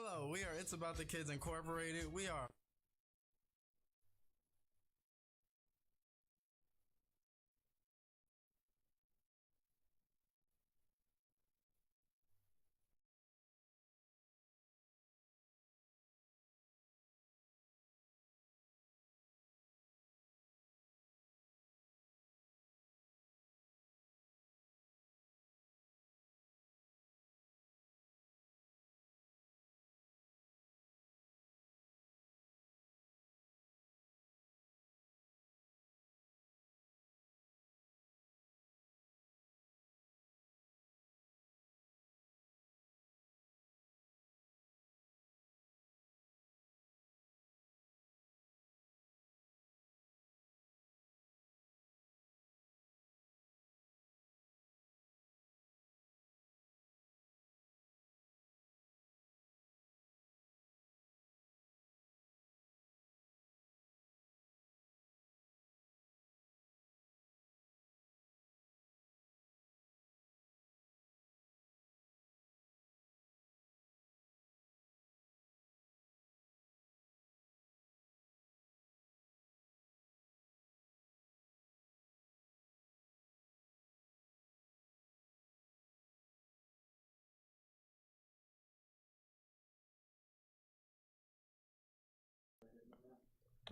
Hello, we are It's About the Kids Incorporated. We are.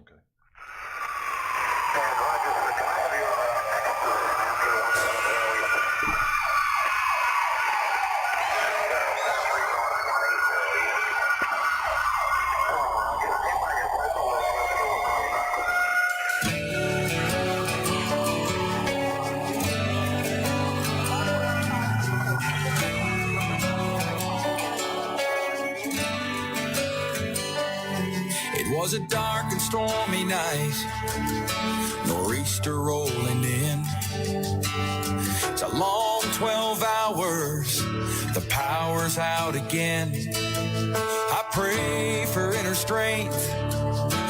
Okay. It was a dark and stormy night, nor'easter rolling in. It's a long 12 hours, the power's out again. I pray for inner strength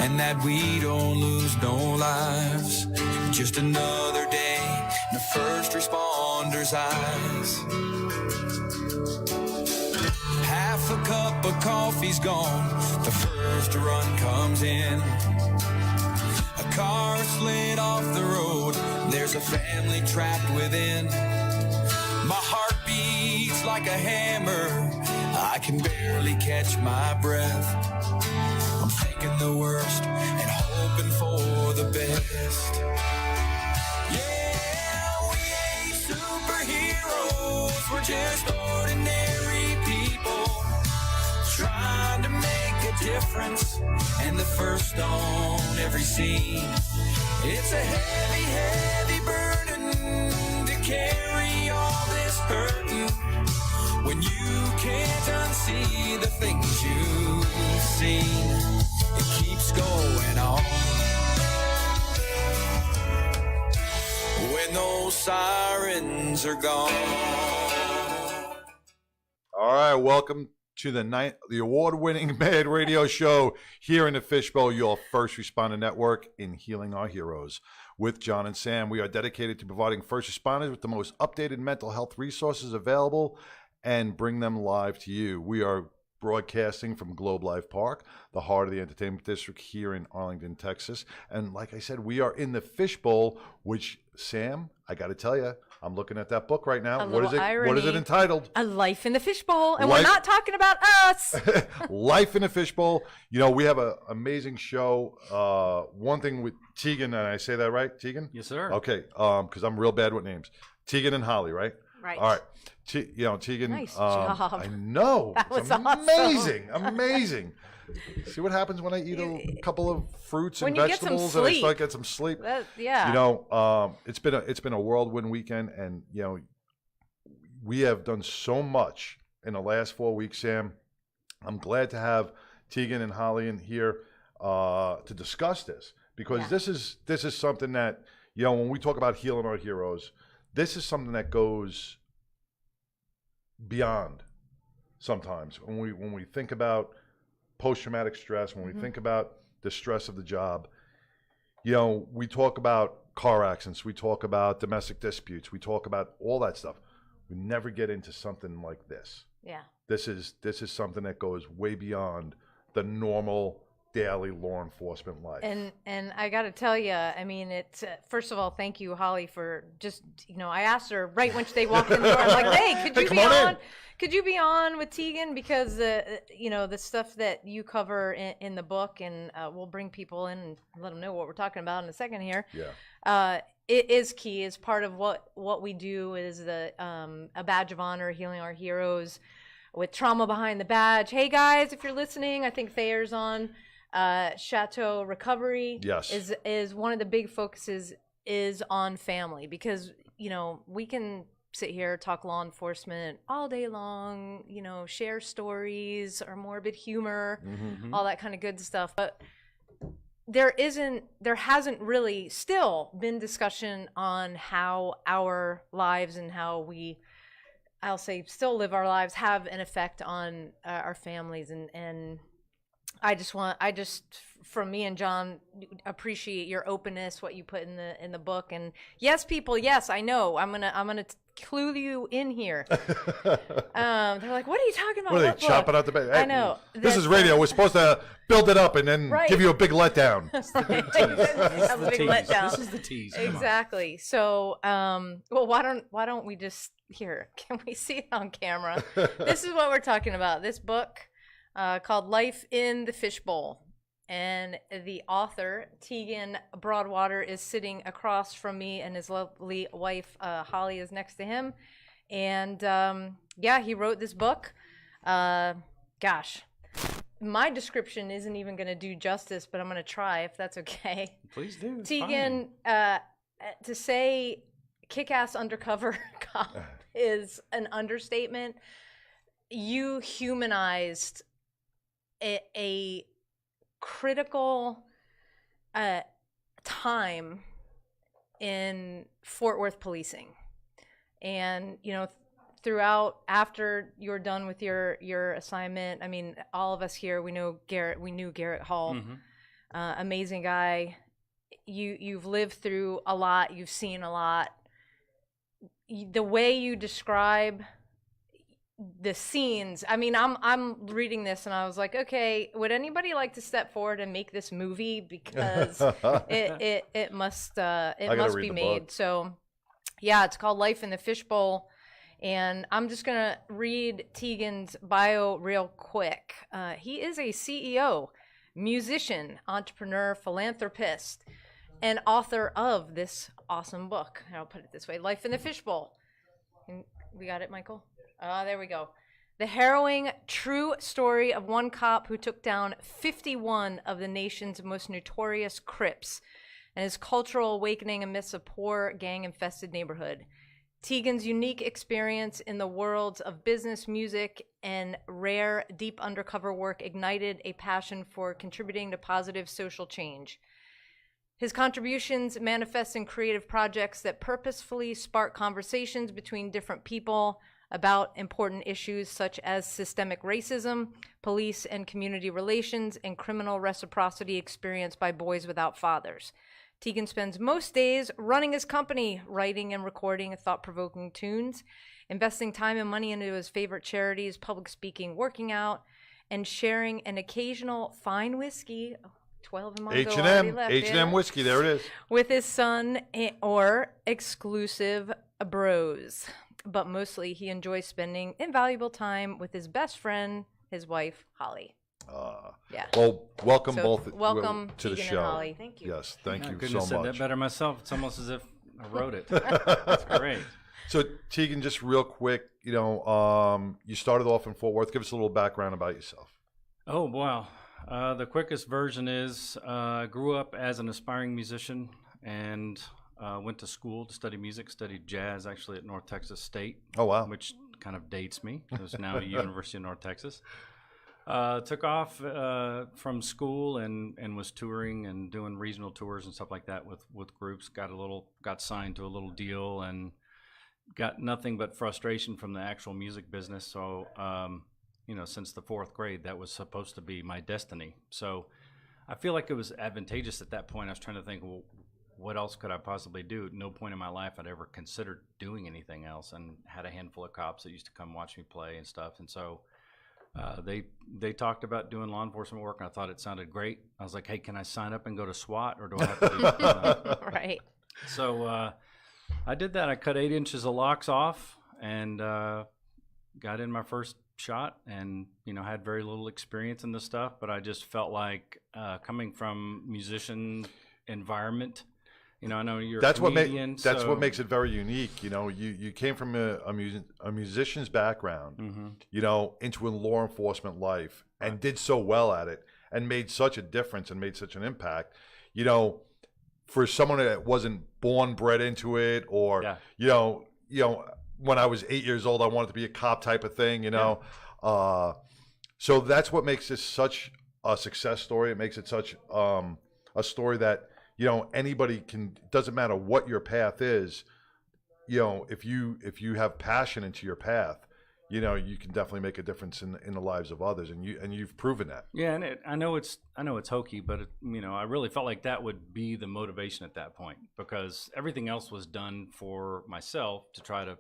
and that we don't lose no lives. Just another day in the first responders' eyes. Half a cup of coffee's gone, the first run comes in. A car slid off the road, there's a family trapped within. My heart beats like a hammer, I can barely catch my breath. I'm thinking the worst and hoping for the best. Yeah, we ain't superheroes, we're just ordinary people trying to make a difference, and the first on every scene. It's a heavy, heavy burden to carry all this burden when you can't unsee the things you've seen. It keeps going on when those sirens are gone. All right, welcome to the award-winning Mad Radio Show here in the Fishbowl, your first responder network in healing our heroes. With John and Sam, we are dedicated to providing first responders with the most updated mental health resources available and bring them live to you. We are broadcasting from Globe Life Park, the heart of the entertainment district here in Arlington, Texas. And like I said, we are in the Fishbowl, which, Sam, I got to tell you, I'm looking at that book right now. What is it? Irony. What is it entitled? A Life in the Fishbowl. And we're not talking about us. Life in the Fishbowl. You know, we have an amazing show. One thing with Tegan, and I say that right, Tegan? Yes, sir. Okay, because I'm real bad with names. Tegan and Holly, right? Right. All right. Tegan. Nice job. I know. That was it's awesome. amazing. Amazing. See what happens when I eat a couple of fruits and vegetables and I start getting some sleep. Yeah. You know, it's been a whirlwind weekend, and you know, we have done so much in the last 4 weeks, Sam. I'm glad to have Tegan and Holly in here to discuss this, because this is something that, you know, when we talk about healing our heroes, this is something that goes beyond sometimes. When we think about post-traumatic stress, when we think about the stress of the job, you know, we talk about car accidents, we talk about domestic disputes, we talk about all that stuff. We never get into something like this. Yeah. this is something that goes way beyond the normal daily law enforcement life. And I got to tell you, I mean, it's first of all, thank you, Holly, for just I asked her right when they walked in the door. I'm like, hey, could you be on? Could you be on with Tegan, because the stuff that you cover in the book, and we'll bring people in and let them know what we're talking about in a second here. Yeah. It is key. It's part of what we do is a badge of honor, healing our heroes with trauma behind the badge. Hey guys, if you're listening, I think Thayer's on. Chateau Recovery is one of the big focuses is on family, because we can sit here, talk law enforcement all day long, share stories or morbid humor, all that kind of good stuff. But there hasn't really still been discussion on how our lives and how I'll say still live our lives have an effect on our families. And I just from me and John, appreciate your openness, what you put in the book. And yes, people, yes, I know. I'm gonna clue you in here. They're like, what are you talking about? What are they chopping out the bed? Hey, I know. This is radio. We're supposed to build it up and then give you a big letdown. This is the tease. Exactly. So, well, why don't we just can we see it on camera? This is what we're talking about. This book called Life in the Fishbowl. And the author, Tegan Broadwater, is sitting across from me, and his lovely wife, Holly, is next to him. And he wrote this book. Gosh, my description isn't even going to do justice, but I'm going to try, if that's okay. Please do. Tegan, to say kick-ass undercover cop is an understatement. You humanized a critical time in Fort Worth policing, and throughout, after you're done with your assignment, I mean, all of us here, we knew Garrett Hall, amazing guy. You've lived through a lot, you've seen a lot. The way you describe the scenes, I mean, I'm reading this and I was like, okay, would anybody like to step forward and make this movie, because it must be made. Book. So yeah, it's called Life in the Fishbowl, and I'm just gonna read Tegan's bio real quick. He is a CEO, musician, entrepreneur, philanthropist, and author of this awesome book. I'll put it this way: Life in the Fishbowl. And we got it, Michael? There we go. The harrowing true story of one cop who took down 51 of the nation's most notorious Crips, and his cultural awakening amidst a poor, gang-infested neighborhood. Tegan's unique experience in the worlds of business, music, and rare, deep undercover work ignited a passion for contributing to positive social change. His contributions manifest in creative projects that purposefully spark conversations between different people about important issues such as systemic racism, police and community relations, and criminal reciprocity experienced by boys without fathers. Tegan spends most days running his company, writing and recording thought-provoking tunes, investing time and money into his favorite charities, public speaking, working out, and sharing an occasional fine whiskey, 12 in Mongo, H&M whiskey, there it is, with his son, or exclusive bros. But mostly he enjoys spending invaluable time with his best friend, his wife, Holly. Yeah. Well, welcome welcome to the Tegan show. and Holly. Thank you. Yes, thank you couldn't so have said much. that better myself. It's almost as if I wrote it. That's great. So Tegan, just real quick, you started off in Fort Worth. Give us a little background about yourself. Oh, wow. The quickest version is I grew up as an aspiring musician and went to school to study music, studied jazz actually at North Texas State. Oh, wow. Which kind of dates me. It was now University of North Texas. Took off from school and was touring and doing regional tours and stuff like that with groups. Got signed to a little deal and got nothing but frustration from the actual music business. So, since the fourth grade, that was supposed to be my destiny. So I feel like it was advantageous at that point. I was trying to think, well, what else could I possibly do? At no point in my life I'd ever considered doing anything else, and had a handful of cops that used to come watch me play and stuff. And so They talked about doing law enforcement work, and I thought it sounded great. I was like, hey, can I sign up and go to SWAT, or do I have to do Right. So I did that. I cut 8 inches of locks off and got in my first shot, and had very little experience in this stuff, but I just felt like coming from musician environment. I know you're a comedian. That's what makes it very unique. You came from a musician's background, into a law enforcement life, and did so well at it, and made such a difference and made such an impact. For someone that wasn't born bred into it, or when I was 8 years old, I wanted to be a cop type of thing. So that's what makes this such a success story. It makes it such a story that anybody can. Doesn't matter what your path is. If you have passion into your path, you can definitely make a difference in the lives of others, and you've proven that. Yeah, and I know it's hokey, but I really felt like that would be the motivation at that point, because everything else was done for myself to try to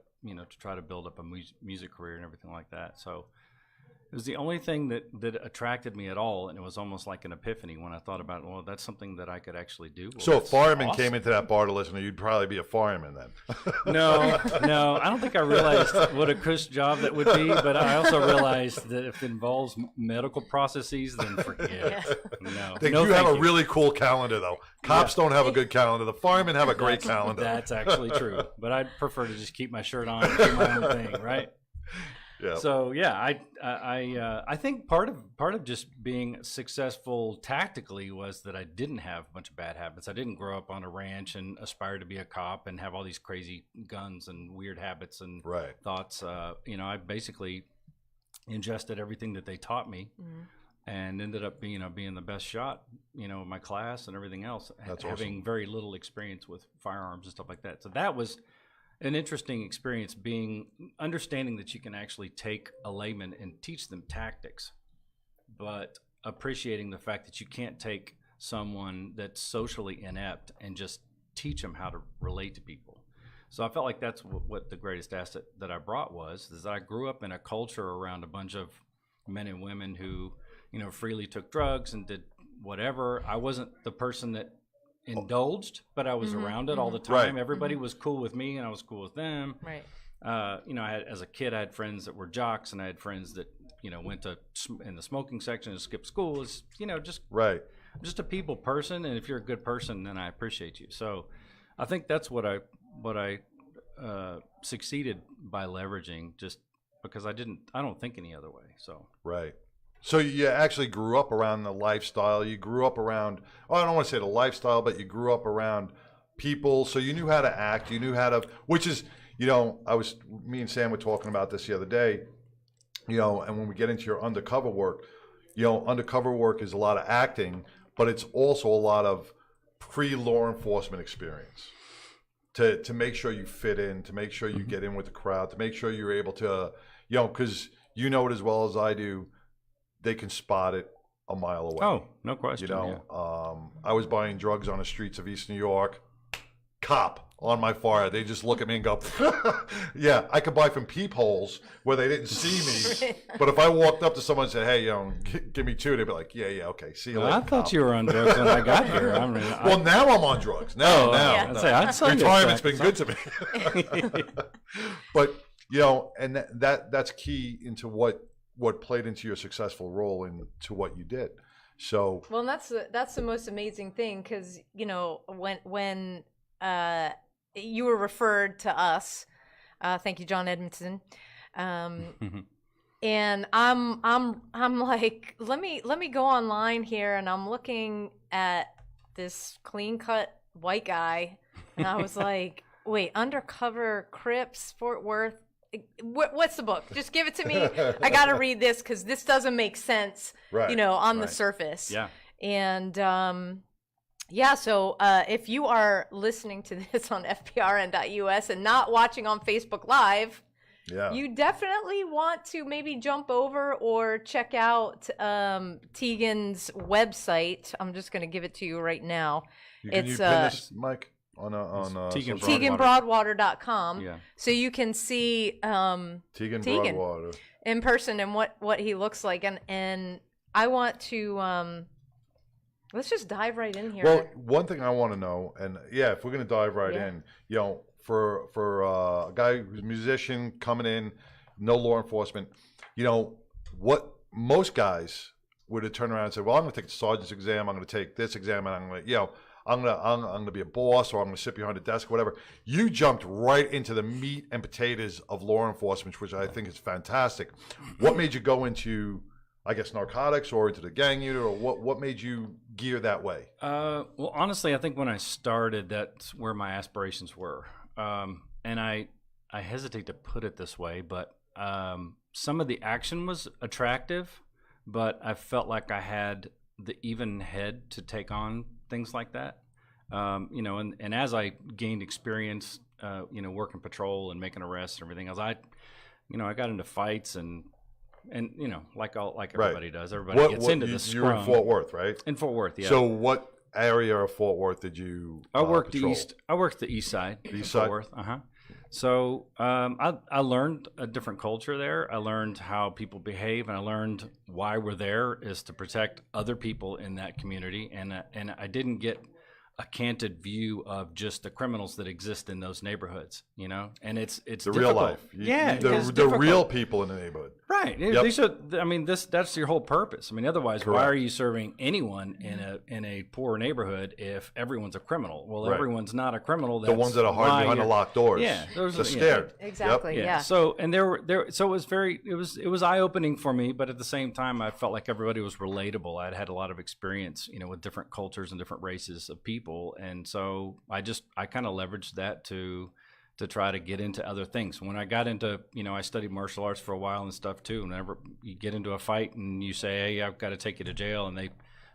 build up a music career and everything like that. So it was the only thing that attracted me at all, and it was almost like an epiphany when I thought about, well, that's something that I could actually do. Well, so if fireman came into that bar to listen, you'd probably be a fireman then. No, I don't think I realized what a cush job that would be, but I also realized that if it involves medical processes, then forget it. No, you have a really cool calendar, though. Cops don't have a good calendar. The firemen have a great calendar. That's actually true, but I'd prefer to just keep my shirt on and do my own thing, right? Yeah. So I think part of just being successful tactically was that I didn't have a bunch of bad habits. I didn't grow up on a ranch and aspire to be a cop and have all these crazy guns and weird habits and thoughts. I basically ingested everything that they taught me, and ended up being the best shot, in my class and everything else. That's having awesome. very little experience with firearms and stuff like that. So that was an interesting experience, understanding that you can actually take a layman and teach them tactics, but appreciating the fact that you can't take someone that's socially inept and just teach them how to relate to people. So I felt like that's what the greatest asset that I brought is that I grew up in a culture around a bunch of men and women who, freely took drugs and did whatever. I wasn't the person that indulged, but I was around it all the time. Everybody was cool with me, and I was cool with them. Right. As a kid, I had friends that were jocks, and I had friends that went in the smoking section and skipped school. Just a people person, and if you're a good person, then I appreciate you. So I think that's what I succeeded by leveraging, just because I don't think any other way. So So you actually grew up around the lifestyle. You grew up around, I don't want to say the lifestyle, but you grew up around people. So you knew how to act. You knew how to, which is, me and Sam were talking about this the other day, and when we get into your undercover work, undercover work is a lot of acting, but it's also a lot of pre-law enforcement experience to make sure you fit in, to make sure you get in with the crowd, to make sure you're able to, because it as well as I do, they can spot it a mile away. Oh, no question. I was buying drugs on the streets of East New York. Cop on my forehead. They just look at me and go, yeah, I could buy from peepholes where they didn't see me. But if I walked up to someone and said, hey, give me 2, they'd be like, yeah, okay, see you later. I thought you were on drugs when I got here. Well, now I'm on drugs. Now. I'd say retirement's been good to me. But, and that's key into what played into your successful role into what you did. So well, and that's the most amazing thing, because when you were referred to us, thank you, John Edmondson, and I'm like, let me go online here, and I'm looking at this clean cut white guy, and I was like, wait, Undercover, Crips, Fort Worth. What's the book? Just give it to me. I got to read this because this doesn't make sense, on the surface. Yeah. And so if you are listening to this on fprn.us and not watching on Facebook Live, you definitely want to maybe jump over or check out Tegan's website. I'm just going to give it to you right now. Can you pin this, Mike? on Tegan social media? TeganBroadwater.com. Yeah. So you can see Tegan Tegan. Broadwater. in person and what he looks like. And I want to let's just dive right in here. Well, one thing I want to know, and yeah, if we're gonna dive right in, you know, for a guy who's a musician coming in, no law enforcement, you know, what most guys would have turned around and said, well, I'm gonna take the sergeant's exam, I'm gonna take this exam, and I'm gonna, you know, I'm gonna be a boss, or I'm gonna sit behind a desk, whatever. You jumped right into the meat and potatoes of law enforcement, which I think is fantastic. What made you go into, I guess, narcotics, or into the gang unit, or what made you gear that way? Well, honestly, I think when I started, that's where my aspirations were. And I hesitate to put it this way, but some of the action was attractive, but I felt like I had the even head to take on things like that. You know, and as I gained experience, you know, working patrol and making arrests and everything else, I got into fights and you know, like everybody does. Everybody gets into the scrum. You were in Fort Worth, right? In Fort Worth, yeah. So what area of Fort Worth did you I worked patrol? I worked the east side. East Fort side? Worth. So I learned a different culture there. I learned how people behave, and I learned why we're there is to protect other people in that community. And I didn't get a canted view of just the criminals that exist in those neighborhoods, you know. And it's the difficult. real life. The real people in the neighborhood. Right. Yep. These are, I mean, that's your whole purpose. I mean, otherwise, Correct. why are you serving anyone in a poor neighborhood if everyone's a criminal? Well, Right. everyone's not a criminal. The That's ones that are hiding why behind the you're- locked doors. Yeah, those They're are scared. Exactly. Yep. Yeah. So and so it was eye opening for me, but at the same time, I felt like everybody was relatable. I'd had a lot of experience, you know, with different cultures and different races of people, and so I kind of leveraged that to try to get into other things. When I got into, you know, I studied martial arts for a while and stuff too. Whenever you get into a fight and you say, hey, I've got to take you to jail, and they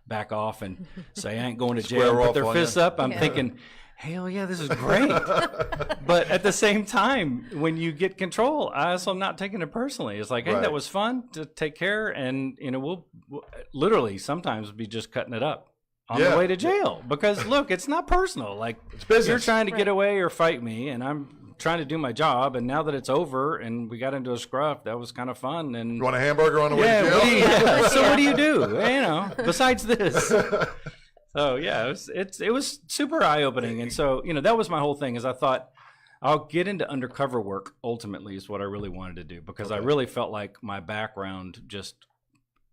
back off and say, I ain't going to jail, Square put off their on fists you. up, I'm thinking, hell yeah, this is great. But at the same time, when you get control, I also am not taking it personally. It's like, hey, Right. that was fun to take care, and, you know, we'll literally sometimes be just cutting it up on Yeah. the way to jail, because look, it's not personal. Like, It's business. you're trying to get away or fight me, and I'm trying to do my job, and now that it's over and we got into a scruff, that was kind of fun. And You want a hamburger on the way yeah, to jail? so what do you do? You know, besides this. So yeah, it was super eye opening, and so, you know, that was my whole thing. Is I thought I'll get into undercover work. Ultimately, is what I really wanted to do, because I really felt like my background just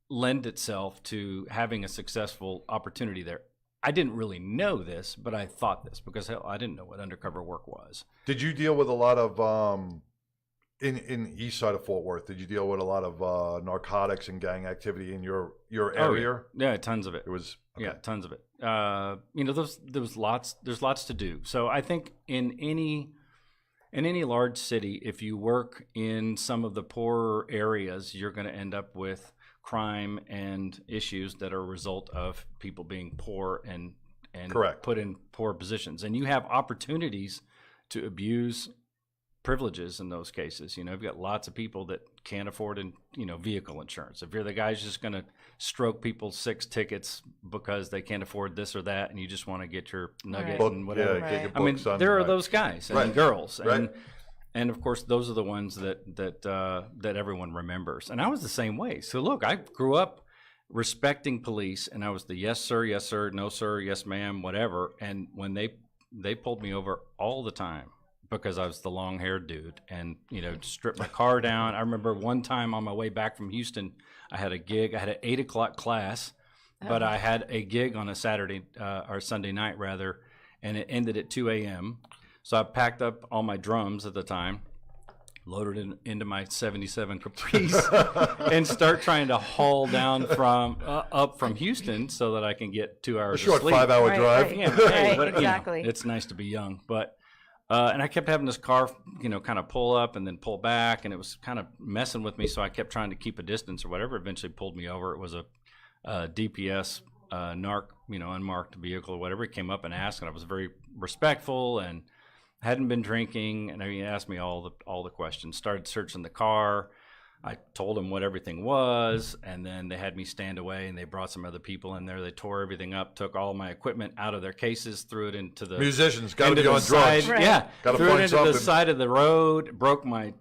lend itself to having a successful opportunity there. I didn't really know this, but I thought this, because hell, I didn't know what undercover work was. Did you deal with a lot of in east side of Fort Worth? Did you deal with a lot of narcotics and gang activity in your area? Oh, yeah, tons of it. It was Yeah, tons of it. You know, there's lots to do. So I think in any large city, if you work in some of the poorer areas, you're going to end up with crime and issues that are a result of people being poor and Correct. put in poor positions. And you have opportunities to abuse privileges in those cases. You know, you've got lots of people that can't afford, vehicle insurance. If you're the guy who's just going to stroke people's 6 tickets because they can't afford this or that, and you just want to get your nugget book, and whatever. yeah, get your I mean, books on, there are right. those guys and Right. girls, Right. and of course, those are the ones that everyone remembers. And I was the same way. So look, I grew up respecting police, and I was the yes sir, no sir, yes ma'am, whatever. And when they pulled me over all the time because I was the long-haired dude, and, you know, stripped my car down. I remember one time on my way back from Houston, I had a gig. I had an 8 o'clock class, but I had a gig on a Saturday or Sunday night rather, and it ended at 2 a.m. So I packed up all my drums at the time, loaded into my 77 Caprice, and start trying to haul down up from Houston so that I can get 2 hours A short of sleep. 5-hour Right, drive. right. Yeah, Right, hey, but, exactly. You know, it's nice to be young, but and I kept having this car, you know, kind of pull up and then pull back, and it was kind of messing with me. So I kept trying to keep a distance or whatever. Eventually pulled me over. It was a DPS unmarked vehicle or whatever. He came up and asked, and I was very respectful and hadn't been drinking, and he asked me all the questions. Started searching the car. I told them what everything was, and then they had me stand away, and they brought some other people in there. They tore everything up, took all my equipment out of their cases, threw it into the Musicians got to into be the on side, drugs. Right. yeah, Gotta threw it find into something. the side of the road, broke my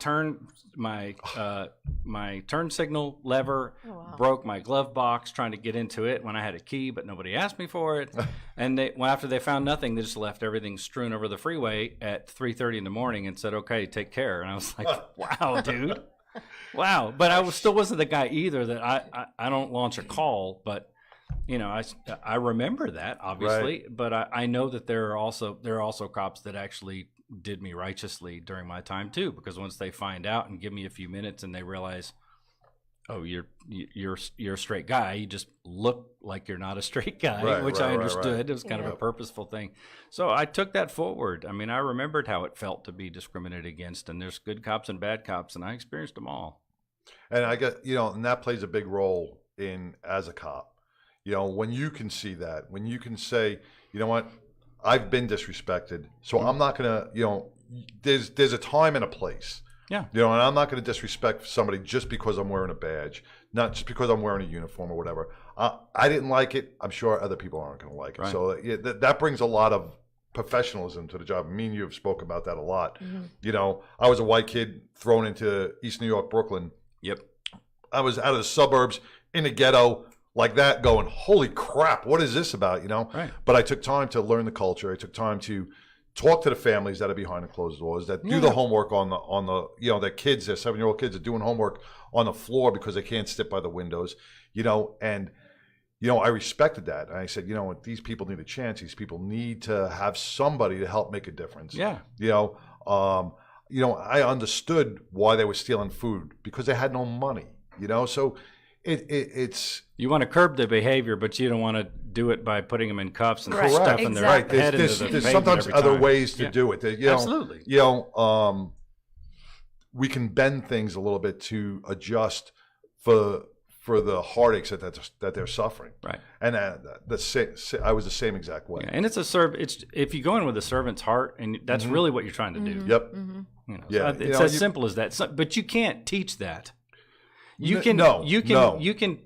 my turn signal lever, Oh, wow. broke my glove box trying to get into it when I had a key, but nobody asked me for it. And after they found nothing, they just left everything strewn over the freeway at 3:30 in the morning and said, "Okay, take care." And I was like, "Wow, dude." Wow, but still wasn't the guy either that I don't launch a call, but you know I remember that obviously, but I know that there are also cops that actually did me righteously during my time too, because once they find out and give me a few minutes and they realize, oh, you're a straight guy, you just look like you're not a straight guy, which I understood. It was kind of a purposeful thing. So I took that forward. I mean, I remembered how it felt to be discriminated against, and there's good cops and bad cops, and I experienced them all. And I guess, and that plays a big role as a cop. When you can see that, when you can say, you know what, I've been disrespected, so I'm not going to, there's a time and a place. Yeah. And I'm not going to disrespect somebody just because I'm wearing a badge, not just because I'm wearing a uniform or whatever. I didn't like it. I'm sure other people aren't going to like it. Right. So that brings a lot of professionalism to the job. Me and you have spoke about that a lot. Mm-hmm. I was a white kid thrown into East New York, Brooklyn. Yep. I was out of the suburbs in the ghetto like that going, holy crap, what is this about, Right. But I took time to learn the culture. I took time to talk to the families that are behind the closed doors, that do the homework on the their kids, their 7-year-old kids are doing homework on the floor because they can't sit by the windows, and I respected that. And I said, these people need a chance. These people need to have somebody to help make a difference. Yeah. I understood why they were stealing food because they had no money, so it's You want to curb the behavior, but you don't want to do it by putting them in cuffs and Right. stuffing Exactly. their right. head into There's the pavement sometimes every other time. ways to Yeah. do it. Absolutely. We can bend things a little bit to adjust for the heartaches that they're suffering. Right. And I was the same exact way. Yeah. And it's if you go in with a servant's heart, and that's really what you're trying to do. Yep. Yeah. Yeah. It's as simple as that. But you can't teach that. You can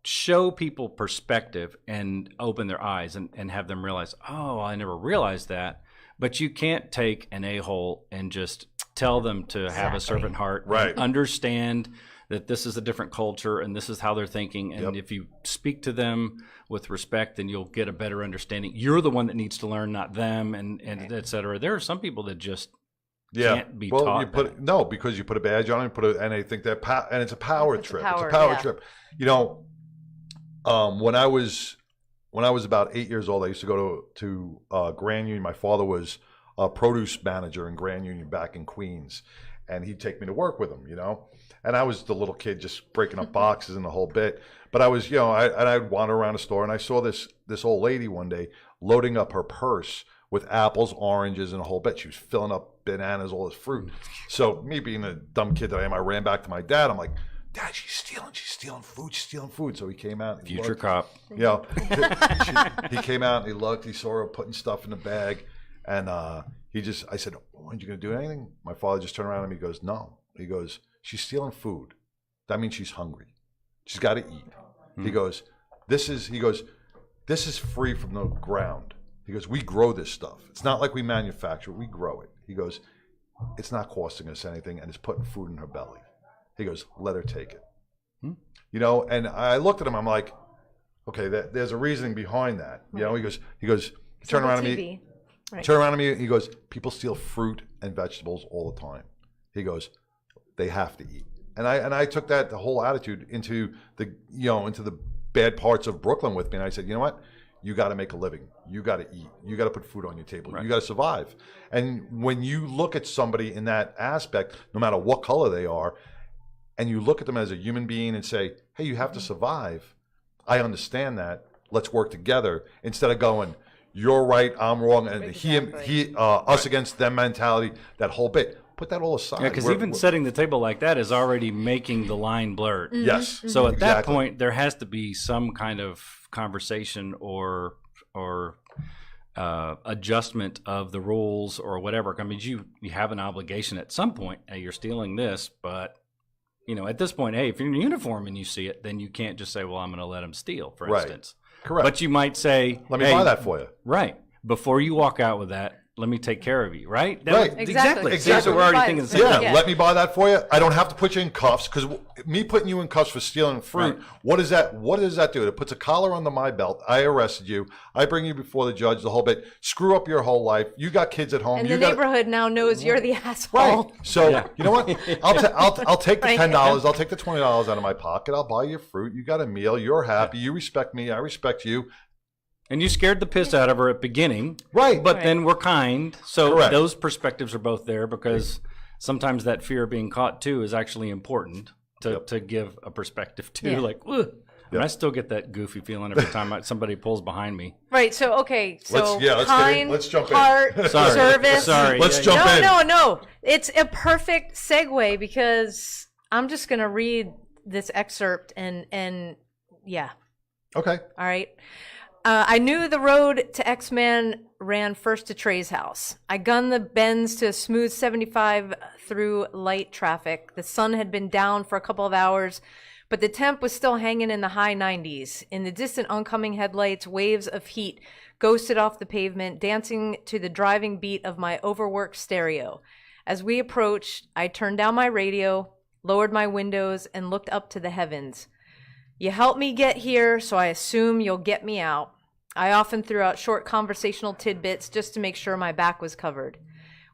show people perspective and open their eyes and have them realize, oh, I never realized that. But you can't take an a-hole and just tell them to have a servant heart, Right. and understand that this is a different culture and this is how they're thinking. And if you speak to them with respect, then you'll get a better understanding. You're the one that needs to learn, not them, and et cetera. There are some people that just can't be taught because you put a badge on and they think they're and it's a power trip. It's a power, power yeah. trip. When I was about 8 years old, I used to go to Grand Union. My father was a produce manager in Grand Union back in Queens, and he'd take me to work with him, And I was the little kid just breaking up boxes and the whole bit. But I was, I'd wander around the store, and I saw this old lady one day loading up her purse with apples, oranges, and a whole bit. She was filling up bananas, all this fruit. So me being a dumb kid that I am, I ran back to my dad. I'm like, Dad, she's stealing food. So he came out. And future cop. He came out and he looked. He saw her putting stuff in the bag, and I said, "Aren't you going to do anything?" My father just turned around at me. He goes, "No." He goes, "She's stealing food. That means she's hungry. She's got to eat." He goes, "This is free from the ground." He goes, "We grow this stuff. It's not like we manufacture it. We grow it." He goes, "It's not costing us anything, and it's putting food in her belly." He goes, "Let her take it." And I looked at him. I'm like, okay, there's a reasoning behind that. He goes, turn around to me. Right. Turn around to me. He goes, "People steal fruit and vegetables all the time." He goes, "They have to eat." And I took the whole attitude into the bad parts of Brooklyn with me. And I said, you know what? You got to make a living. You got to eat. You got to put food on your table. Right. You got to survive. And when you look at somebody in that aspect, no matter what color they are, and you look at them as a human being and say, hey, you have to survive. I understand that. Let's work together. Instead of going, you're right, I'm wrong, and us against them mentality, that whole bit. Put that all aside. Yeah, because even setting the table like that is already making the line blurred. Yes. So at that point, there has to be some kind of conversation or adjustment of the rules or whatever. I mean, you have an obligation at some point. Hey, you're stealing this, but you know, at this point, hey, if you're in uniform and you see it, then you can't just say, well, I'm going to let him steal, for Right. instance. Correct. But you might say, Let me hey, buy that for you. Right. Before you walk out with that, let me take care of you, right? Right. Exactly. Exactly. So we're already thinking the same Yeah, thing. let me buy that for you. I don't have to put you in cuffs because me putting you in cuffs for stealing fruit. Right. What does that do? It puts a collar under my belt. I arrested you. I bring you before the judge. The whole bit. Screw up your whole life. You got kids at home. And you the got neighborhood now knows you're the asshole. right. So you know what? I'll take the Right. $10. I'll take the $20 out of my pocket. I'll buy you fruit. You got a meal. You're happy. You respect me. I respect you. And you scared the piss out of her at beginning. Right. But Right. then we're kind. So Correct. those perspectives are both there because sometimes that fear of being caught too is actually important to give a perspective to. Yeah. Like, ugh. And I still get that goofy feeling every time somebody pulls behind me. Right. So okay. So Let's get in. kind, Let's jump in. heart, Sorry. service. Sorry. Let's Yeah, jump No, in. no. It's a perfect segue because I'm just gonna read this excerpt and yeah. Okay. All right. I knew the road to X-Man ran first to Trey's house. I gunned the bends to a smooth 75 through light traffic. The sun had been down for a couple of hours, but the temp was still hanging in the high 90s. In the distant oncoming headlights, waves of heat ghosted off the pavement, dancing to the driving beat of my overworked stereo. As we approached, I turned down my radio, lowered my windows, and looked up to the heavens. You helped me get here, so I assume you'll get me out. I often threw out short conversational tidbits just to make sure my back was covered.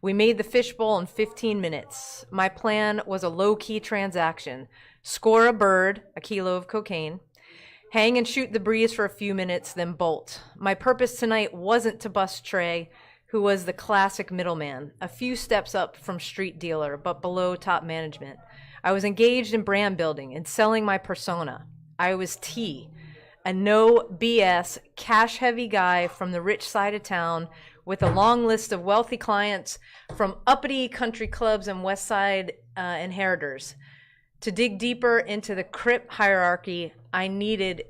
We made the Fishbowl in 15 minutes. My plan was a low-key transaction. Score a bird, a kilo of cocaine, hang and shoot the breeze for a few minutes, then bolt. My purpose tonight wasn't to bust Trey, who was the classic middleman, a few steps up from street dealer, but below top management. I was engaged in brand building and selling my persona. I was T, a no BS, cash heavy guy from the rich side of town with a long list of wealthy clients from uppity country clubs and West Side inheritors. To dig deeper into the Crip hierarchy, I needed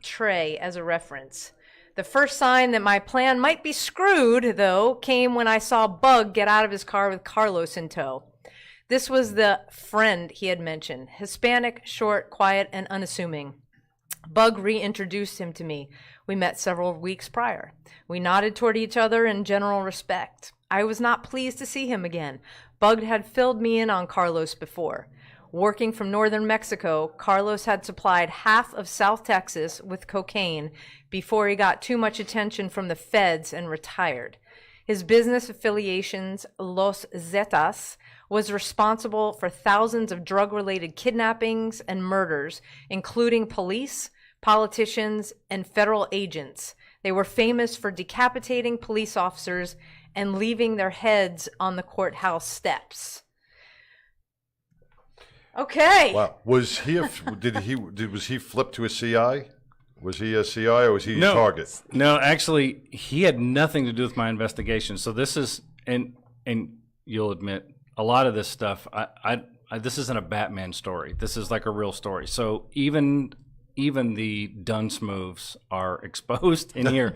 Trey as a reference. The first sign that my plan might be screwed, though, came when I saw Bug get out of his car with Carlos in tow. This was the friend he had mentioned, Hispanic, short, quiet, and unassuming. Bug reintroduced him to me. We met several weeks prior. We nodded toward each other in general respect. I was not pleased to see him again. Bug had filled me in on Carlos before. Working from northern Mexico, Carlos had supplied half of South Texas with cocaine before he got too much attention from the feds and retired. His business affiliations, Los Zetas, was responsible for thousands of drug-related kidnappings and murders, including police, politicians, and federal agents. They were famous for decapitating police officers and leaving their heads on the courthouse steps. Okay. Wow. Was he was he flip to a CI? Was he a CI or was he a target? No, actually, he had nothing to do with my investigation. So this is, and you'll admit, a lot of this stuff, I this isn't a Batman story. This is like a real story. So even the dunce moves are exposed in here.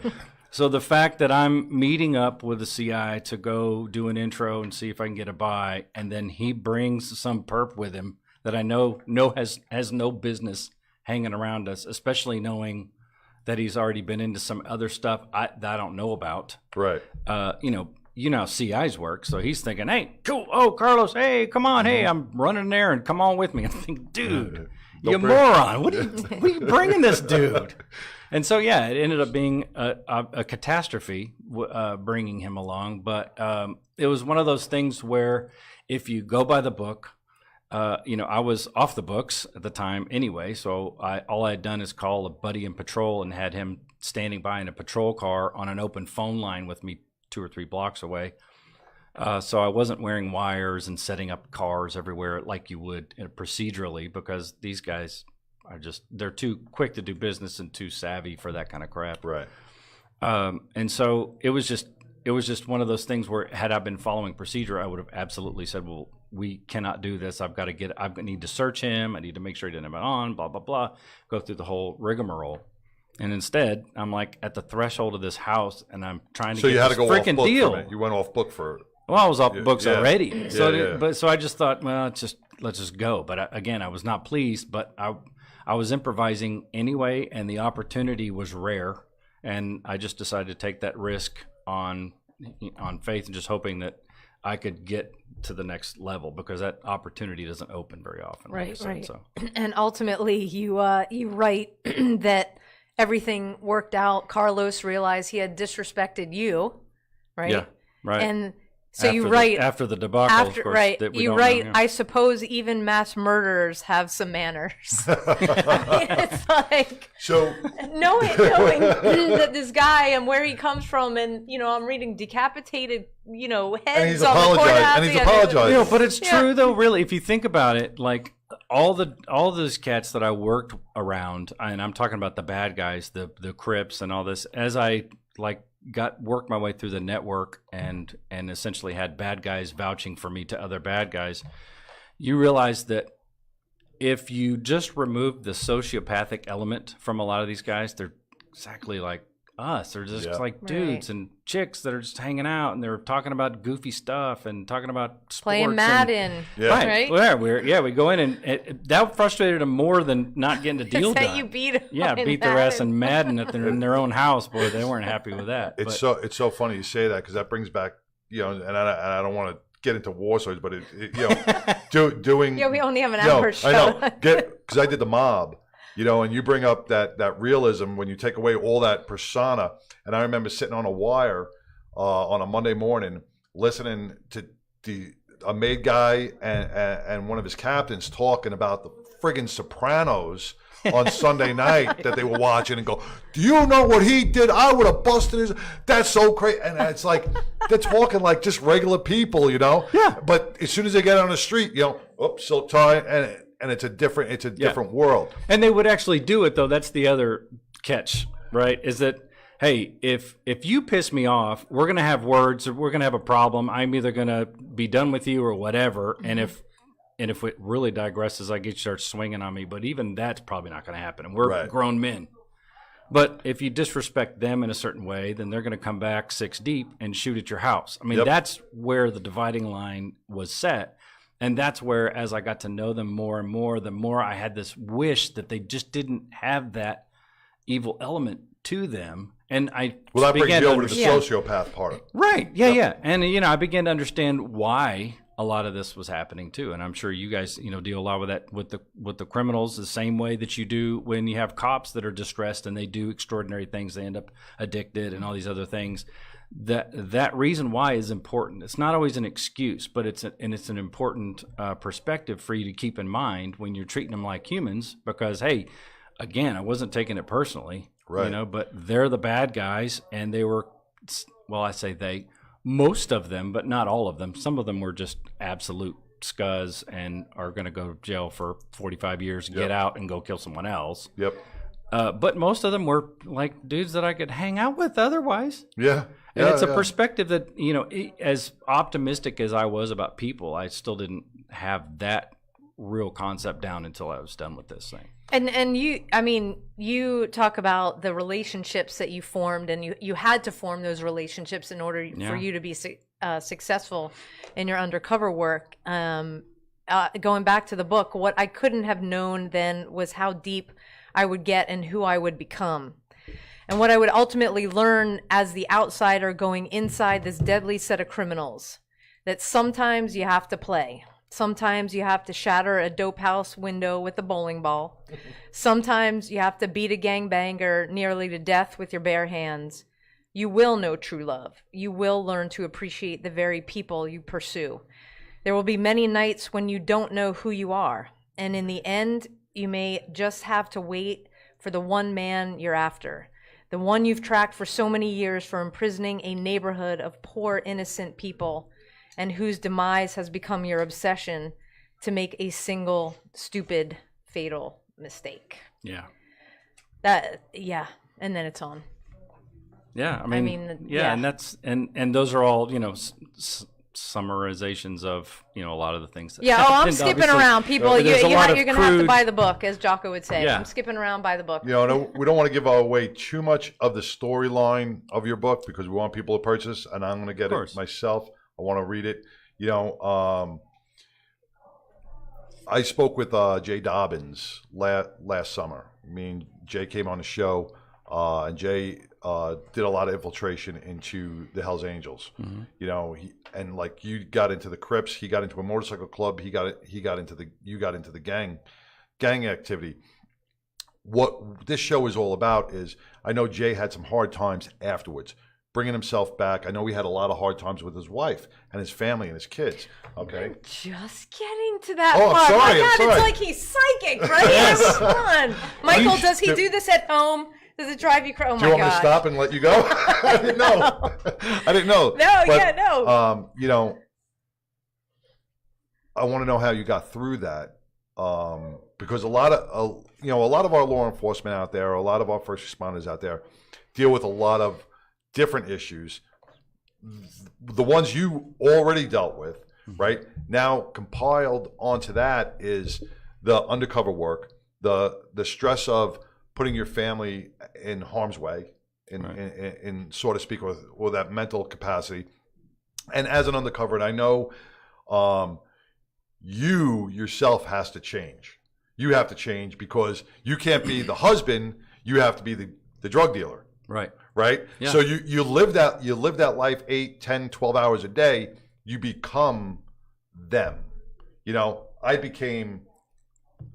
So the fact that I'm meeting up with the CI to go do an intro and see if I can get a buy, and then he brings some perp with him that I know has no business hanging around us, especially knowing that he's already been into some other stuff that I don't know about. Right. You know how CIs work. So he's thinking, hey, cool. Oh, Carlos, hey, come on. Hey, I'm running there and come on with me. I think, dude, you moron. What are you bringing this dude? And so, yeah, it ended up being a catastrophe bringing him along. But it was one of those things where if you go by the book, I was off the books at the time anyway. So all I had done is call a buddy in patrol and had him standing by in a patrol car on an open phone line with me 2 or 3 blocks away. So I wasn't wearing wires and setting up cars everywhere like you would procedurally, because these guys are they're too quick to do business and too savvy for that kind of crap. Right. And so it was just one of those things where had I been following procedure, I would have absolutely said, well, we cannot do this. I need to search him. I need to make sure he didn't have it on, blah, blah, blah, go through the whole rigmarole. And instead, I'm like at the threshold of this house and I'm trying to get this freaking deal. You went off book for Well, I was off the books already. So, Yeah. so I just thought, well, let's just go. But again, I was not pleased. But I was improvising anyway, and the opportunity was rare, and I just decided to take that risk on faith and just hoping that I could get to the next level, because that opportunity doesn't open very often. Right, like I said, right. So. And ultimately, you write that everything worked out. Carlos realized he had disrespected you, right? Yeah, right. And so after you write after the debacle, of course, right? that we You don't write, know, I suppose even mass murderers have some manners. I mean, it's like So knowing that this guy and where he comes from, and I'm reading decapitated, heads and he's on the apologized. courthouse. And he's Yeah, apologized. but it's true though. Really, if you think about it, like all those cats that I worked around, and I'm talking about the bad guys, the Crips, and all this. As I worked my way through the network and essentially had bad guys vouching for me to other bad guys, you realize that if you just remove the sociopathic element from a lot of these guys, they're exactly like us. They're just like dudes and chicks that are just hanging out, and they're talking about goofy stuff and talking about sports playing Madden, right? Well, we go in, and that frustrated them more than not getting a deal That done. you beat them. Beat their ass in Madden in their own house. Boy, they weren't happy with that. It's so funny you say that, because that brings back, and I don't want to get into war stories, but doing. Yeah, we only have an hour show. I know, because I did the mob, and you bring up that realism when you take away all that persona. And I remember sitting on a wire on a Monday morning, listening to a made guy and one of his captains talking about the friggin' Sopranos on Sunday night that they were watching, and go, do you know what he did? I would have busted his. That's so crazy. And it's like they're talking like just regular people, Yeah. But as soon as they get on the street, oops, silk tie, and it's a different world. And they would actually do it though. That's the other catch, right? Is that, hey, if you piss me off, we're gonna have words, or we're gonna have a problem. I'm either gonna be done with you or whatever. Mm-hmm. And if it really digresses, I get you to start swinging on me. But even that's probably not going to happen. And we're grown men. But if you disrespect them in a certain way, then they're going to come back 6 deep and shoot at your house. I mean, that's where the dividing line was set. And that's where, as I got to know them more and more, the more I had this wish that they just didn't have that evil element to them. And that brings you over to the sociopath part. Right. Yeah. And, I began to understand why a lot of this was happening too. And I'm sure you guys, deal a lot with that, with the criminals, the same way that you do when you have cops that are distressed and they do extraordinary things. They end up addicted and all these other things. That reason why is important. It's not always an excuse, but it's an important perspective for you to keep in mind when you're treating them like humans, because, hey, again, I wasn't taking it personally, but they're the bad guys, and they were, well, I say they, most of them, but not all of them. Some of them were just absolute scuzz and are going to go to jail for 45 years, get out and go kill someone else. Yep. But most of them were like dudes that I could hang out with otherwise. Yeah. And it's a perspective that, as optimistic as I was about people, I still didn't have that real concept down until I was done with this thing. And you talk about the relationships that you formed, and you had to form those relationships in order for you to be successful in your undercover work. Going back to the book, what I couldn't have known then was how deep I would get and who I would become. And what I would ultimately learn as the outsider going inside this deadly set of criminals, that sometimes you have to play. Sometimes you have to shatter a dope house window with a bowling ball. Sometimes you have to beat a gangbanger nearly to death with your bare hands. You will know true love. You will learn to appreciate the very people you pursue. There will be many nights when you don't know who you are. And in the end, you may just have to wait for the one man you're after. The one you've tracked for so many years for imprisoning a neighborhood of poor, innocent people, and whose demise has become your obsession to make a single, stupid, fatal mistake. Yeah. And then it's on. Yeah, and that's and those are all summarizations of a lot of the things that happened. I'm skipping around, people. You're gonna have to buy the book, as Jocko would say. Yeah. I'm skipping around, buy the book. We don't want to give away too much of the storyline of your book, because we want people to purchase, and I'm going to get it myself. I want to read it. You know, I spoke with Jay Dobbins last summer. I mean, Jay came on the show, and Jay did a lot of infiltration into the Hells Angels. Mm-hmm. You know, and like you got into the Crips, he got into a motorcycle club. You got into the gang activity. What this show is all about is, I know Jay had some hard times afterwards, bringing himself back. I know he had a lot of hard times with his wife and his family and his kids. Okay. Just getting to that Oh, I'm part. sorry, My I'm God, sorry. it's like he's psychic, right? Yes. Come on. Michael, does he do this at home? Does it drive you crazy? Oh, Do you my want me to God. stop and let you go? I didn't know. I didn't know. No, But, yeah, no. You know, I want to know how you got through that, because a lot of our law enforcement out there, a lot of our first responders out there, deal with a lot of different issues. The ones you already dealt with, right? Now compiled onto that is the undercover work, the stress of putting your family in harm's way, in so to speak, or that mental capacity. And as an undercover, and I know you yourself has to change. You have to change because you can't be the husband. You have to be the drug dealer. Right. Right. Yeah. So you live that life 8, 10, 12 hours a day. You become them. You know, I became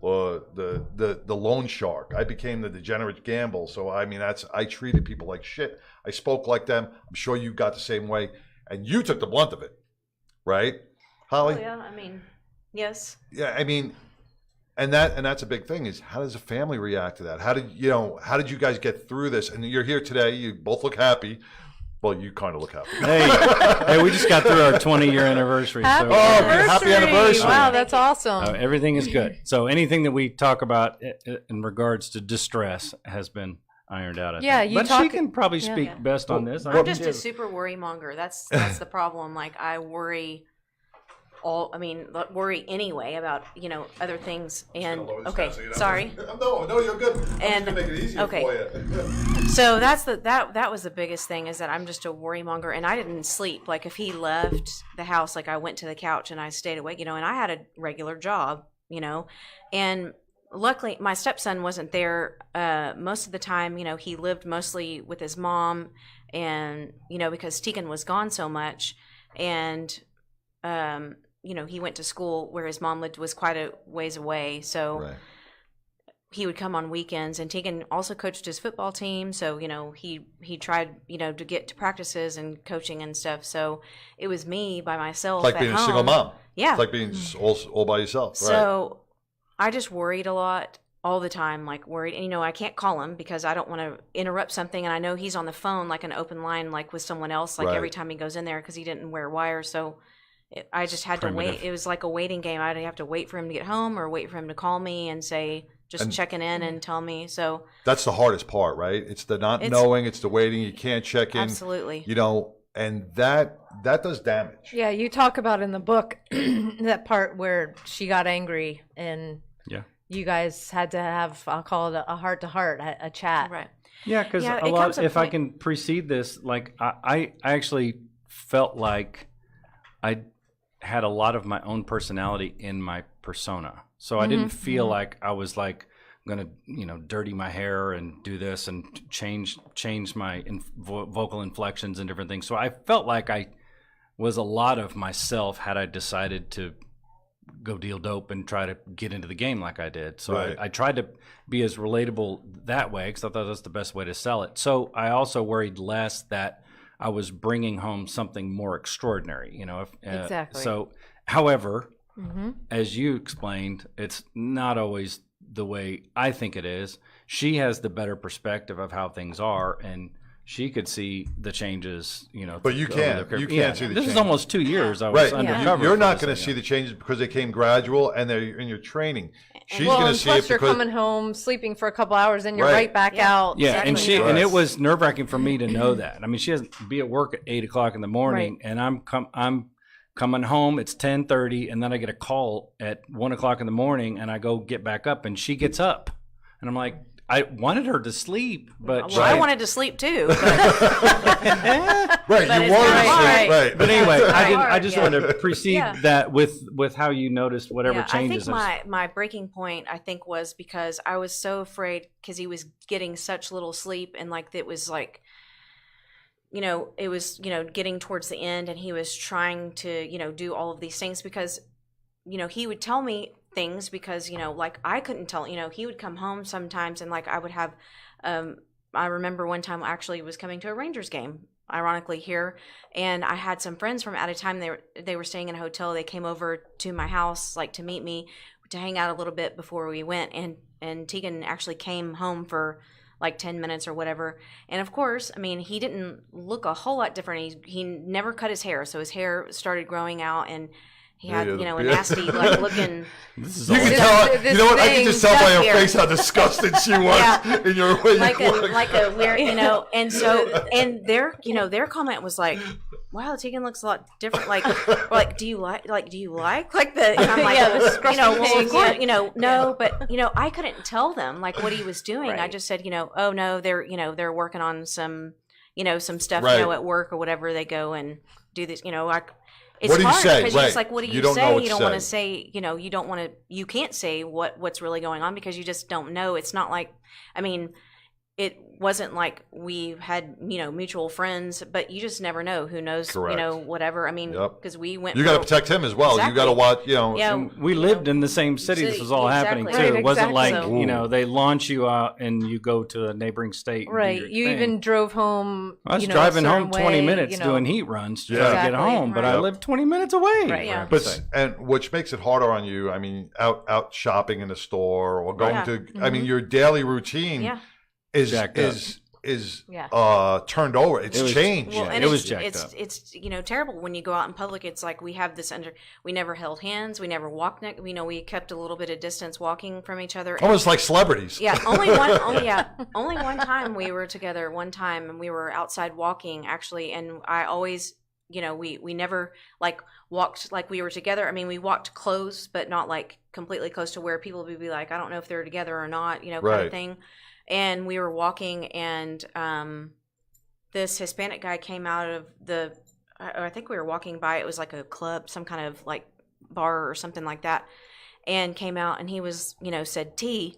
the loan shark. I became the degenerate gamble. So I mean, I treated people like shit. I spoke like them. I'm sure you got the same way, and you took the blunt of it, right, Holly? Oh, yeah, I mean, yes. Yeah, I mean, and that's a big thing, is how does a family react to that? How did you guys get through this? And you're here today. You both look happy. Well, you kind of look happy. Hey, we just got through our 20-year anniversary. Happy so happy anniversary. Wow, that's awesome. everything is good. So anything that we talk about in regards to distress has been ironed out. I Yeah, think. you But talk- she can probably yeah. speak best on this. I'm just a super worry monger. That's the problem. Like, I worry worry anyway about, other things. And okay, sorry. No, you're good. And I'm just gonna make it easier okay. for you. So that was the biggest thing, is that I'm just a worry monger, and I didn't sleep. Like, if he left the house, like, I went to the couch and I stayed awake, and I had a regular job, and luckily my stepson wasn't there most of the time. He lived mostly with his mom, and because Tegan was gone so much, and he went to school where his mom lived was quite a ways away, so Right. he would come on weekends. And Tegan also coached his football team, so he tried to get to practices and coaching and stuff. So it was me by myself. It's like at being home. a single mom. Yeah. It's like being all by yourself. Right. So I just worried a lot all the time, like worried. And I can't call him because I don't want to interrupt something, and I know he's on the phone, like an open line, like with someone else, like Right. every time he goes in there, because he didn't wear wires. So I just had to wait. It was like a waiting game. I'd have to wait for him to get home, or wait for him to call me and say, just checking in and tell me. So That's the hardest part, right? It's the not knowing, it's the waiting. You can't check in. absolutely. And that does damage. Yeah, you talk about in the book that part where she got angry and Yeah. you guys had to have, I'll call it a heart-to-heart, a chat. Right. Yeah, because Yeah, a it lot. comes a If I point- can precede this, like I actually felt like I had a lot of my own personality in my persona, so I didn't feel like I was like going to dirty my hair and do this and change my vocal inflections and different things. So I felt like I was a lot of myself had I decided to go deal dope and try to get into the game like I did. So Right. I tried to be as relatable that way, because I thought that's the best way to sell it. So I also worried less that I was bringing home something more extraordinary, Exactly. So, however, Mm-hmm. as you explained, it's not always the way I think it is. She has the better perspective of how things are, and she could see the changes, But you over can't. the- You can't see the This changes. is almost 2 years I was Right. undercover. You're for not this going to thing, see the changes because they came gradual and they're in your training. She's Well, going to and see plus it you're because coming home, sleeping for a couple hours, and you're Right. right back Yeah. out. Yeah, and Exactly. and it was nerve wracking for me to know that. I mean, she has to be at work at 8:00 in the morning, and I'm coming home. It's 10:30, and then I get a call at 1:00 in the morning, and I go get back up, and she gets up, and I'm like, I wanted her to sleep, but Well, I wanted to sleep too. But, Right, But you it's wanted not to hard. sleep, right. But anyway, Right. I just wanted to precede Yeah. that with how you noticed whatever changes. I think my breaking point, I think, was because I was so afraid because he was getting such little sleep, and like it was like, it was getting towards the end, and he was trying to do all of these things because he would tell me things because like I couldn't tell. He would come home sometimes, and like I would have. I remember one time I actually was coming to a Rangers game, ironically here, and I had some friends from out of time. They were staying in a hotel. They came over to my house like to meet me, to hang out a little bit before we went, and Tegan actually came home for like 10 minutes or whatever. And of course, I mean, he didn't look a whole lot different. He never cut his hair, so his hair started growing out, and he had a nasty like looking. This is You all can tell, you know what? I can just tell by her here. face how disgusted she was Yeah. in your way. like a weird, and so, and their comment was like, wow, Tegan looks a lot different. Like, do you like the, and I'm like, Yeah, the scruffy well, of thing, course, yeah. no, but, I couldn't tell them like what he was doing. I Right. just said, oh no, they're working on some, some stuff, Right. at work or whatever. They go and do this, it's What do you hard say? because you're Right. just like, what do You you, don't know say? what You to don't want to say. say, you can't say what's really going on because you just don't know. It's not like, I mean, it wasn't like we had, mutual friends, but you just never know. Who knows, Correct. whatever. I mean, Yep. because we went. You got to for- protect him as well. You Exactly. got to watch, Yeah, And we lived in the same city. This was all happening Exactly. too. Right, It wasn't like exactly. they launch you out and you go to a neighboring state. and do Right. your You thing. even drove home. I was a driving home certain 20 way, minutes doing heat runs to Yeah. try to get Exactly. home, but I Right. lived 20 minutes away. Right, yeah. But and which makes it harder on you. I mean, out shopping in the store or going Yeah. to. I mean, your daily routine Yeah. is Jacked up. is Yeah. turned over. It's It was- changed. Well, Yeah, and it was it's, jacked it's, up. It's terrible when you go out in public. It's like we have this we never held hands. We never walked. We kept a little bit of distance walking from each other. Almost like celebrities. Yeah, only one time we were together. One time, and we were outside walking actually, and I always, we never like walked like we were together. I mean, we walked close, but not like completely close to where people would be like, I don't know if they're together or not, kind Right. of thing. And we were walking, and this Hispanic guy came out of I think we were walking by. It was like a club, some kind of like bar or something like that, and came out, and he was, said tea.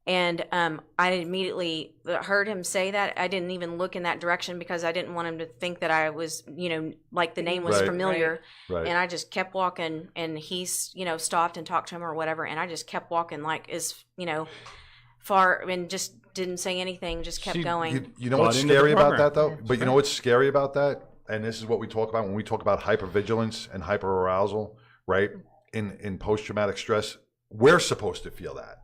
And I immediately heard him say that. I didn't even look in that direction because I didn't want him to think that I was, like the name was Right. familiar. Right. And I just kept walking, and he, stopped and talked to him or whatever. And I just kept walking like as, far, and just didn't say anything, just kept She- going. You know Bought what's into the scary about program. that, though? But you know what's scary about that? And this is what we talk about when we talk about hypervigilance and hyperarousal, right? In post-traumatic stress, we're supposed to feel that.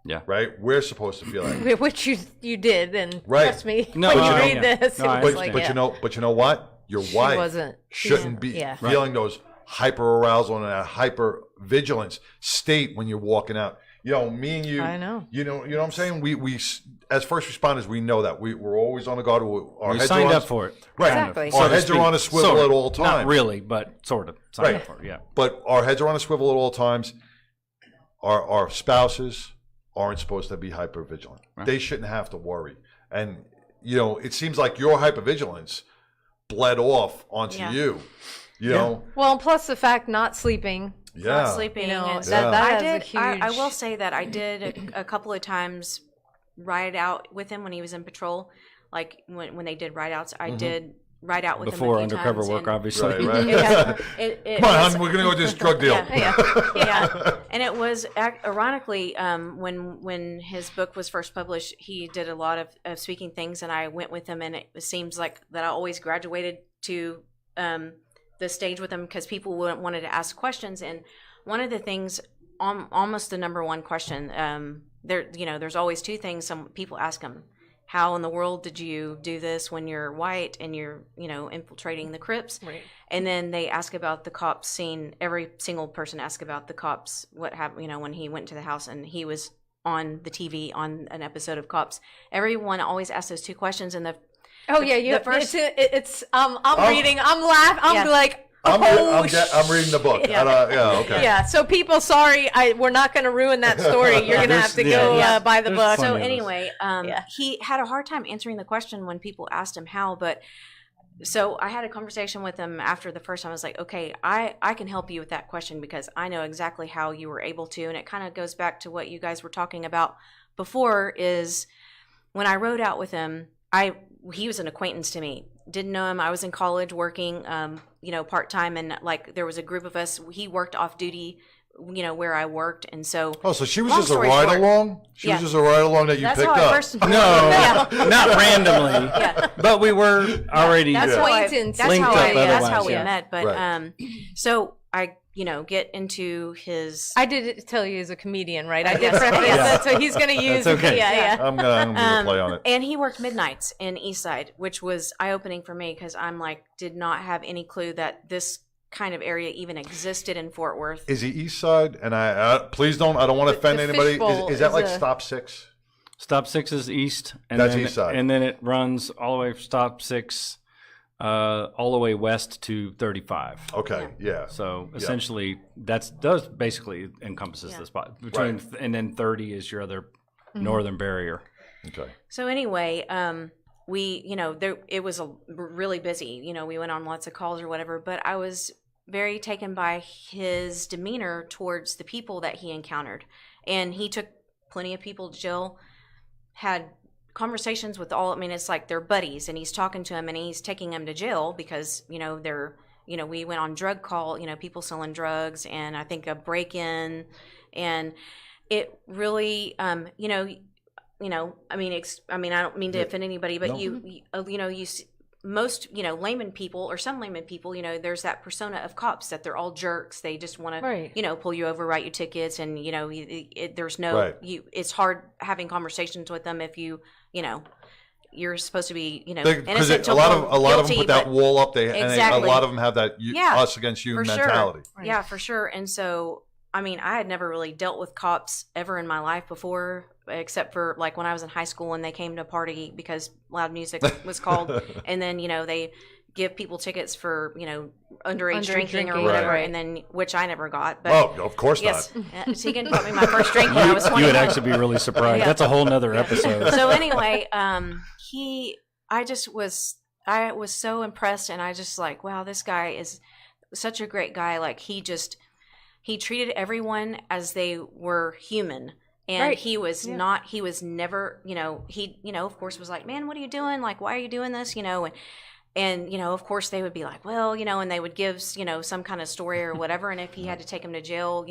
Yeah. Right? We're supposed to feel that. Which you did, and Right. trust me, No, when no, you no, read yeah. this, No, it I was But, like, understand. but you know what? Your she wife wasn't. shouldn't be Yeah. feeling those hyperarousal and that hypervigilance state when you're walking out. Me and you. I know. You know what I'm saying? We as first responders, we know that we're always on the guard. Our We heads signed are on, up for it. Right. Exactly. Our So to heads are speak. on a swivel Sort of. at all times. Not really, but sort of. Signed Right. up for it, yeah. But our heads are on a swivel at all times. Our spouses aren't supposed to be hypervigilant. Right. They shouldn't have to worry. And it seems like your hypervigilance bled off onto Yeah. you. You know? Well, plus the fact not sleeping. Yeah. Not sleeping. You know, and that I has a did. I huge- will say that I did a couple of times ride out with him when he was in patrol. Like when they did ride outs, I did ride out with Before him a few undercover times, work, and obviously. Right, right. it Come on, was- hon, we're going to go to this drug deal. yeah. And it was ironically when his book was first published, he did a lot of speaking things, and I went with him, and it seems like that I always graduated to the stage with him because people wanted to ask questions. And one of the things, almost the number one question, there's always two things some people ask him. How in the world did you do this when you're white and you're, infiltrating the Crips? Right. And then they ask about the cops scene. Every single person asked about the cops, what happened, when he went to the house and he was on the TV on an episode of Cops. Everyone always asks those two questions. And Oh yeah, the first- it's I'm reading, I'm laughing, I'm Yeah. like, I'm reading the book. Yeah. Okay. Yeah. So people, sorry, we're not going to ruin that story. You're going to have to go buy the book. So anyway, he had a hard time answering the question when people asked him how, but so I had a conversation with him after the first time. I was like, okay, I can help you with that question because I know exactly how you were able to. And it kind of goes back to what you guys were talking about before is when I rode out with him, he was an acquaintance to me. Didn't know him. I was in college working, part-time. And like there was a group of us. He worked off duty, where I worked. And so. Oh, so she was just a ride along? She was just a ride along that you picked up? That's how I first No, not randomly. Yeah. But we were already That's how we yeah. met. But Right. so I get into his. I did tell you he's a comedian, right? I did Yes. preface Yeah. that, so he's going to use. That's okay. Yeah. I'm gonna do a play on it. And he worked midnights in Eastside, which was eye-opening for me because I'm like, did not have any clue that this kind of area even existed in Fort Worth. Is he East Side? And I please don't. I don't want to offend the anybody. Fishbowl Is that is like a- Stop 6? Stop 6 is east. And That's then, east side. And then it runs all the way from Stop 6 all the way west to 35. Okay. Yeah. So essentially, does basically encompasses the spot between, and then 30 is your other northern barrier. Okay. So anyway, it was really busy. We went on lots of calls or whatever, but I was very taken by his demeanor towards the people that he encountered. And he took plenty of people to jail, had conversations with it's like they're buddies, and he's talking to them and he's taking them to jail because, they're, we went on drug call, people selling drugs and I think a break-in, and it really, I don't mean to offend anybody, but you see most, layman people or some layman people, there's that persona of cops that they're all jerks. They just want to, pull you over, write you tickets. And, there's no, it's hard having conversations with them if you're supposed to be, innocent till a lot of guilty, them put that wall up. And a lot of them have that us against you for mentality. Sure. Yeah, for sure. And so, I had never really dealt with cops ever in my life before, except for like when I was in high school and they came to a party because loud music was called. And then, they give people tickets for, underage drinking or whatever. Right. And then, which I never got. But of course yes, not. Tegan bought me my first drink when I was 21. You would actually be really surprised. Yeah. That's a whole nother episode. So anyway, I was so impressed, and I just like, wow, this guy is such a great guy. Like he treated everyone as they were human. And he was he was never, he, of course was like, man, what are you doing? Like, why are you doing this? And of course they would be like, well, and they would give, some kind of story or whatever. And if he had to take him to jail,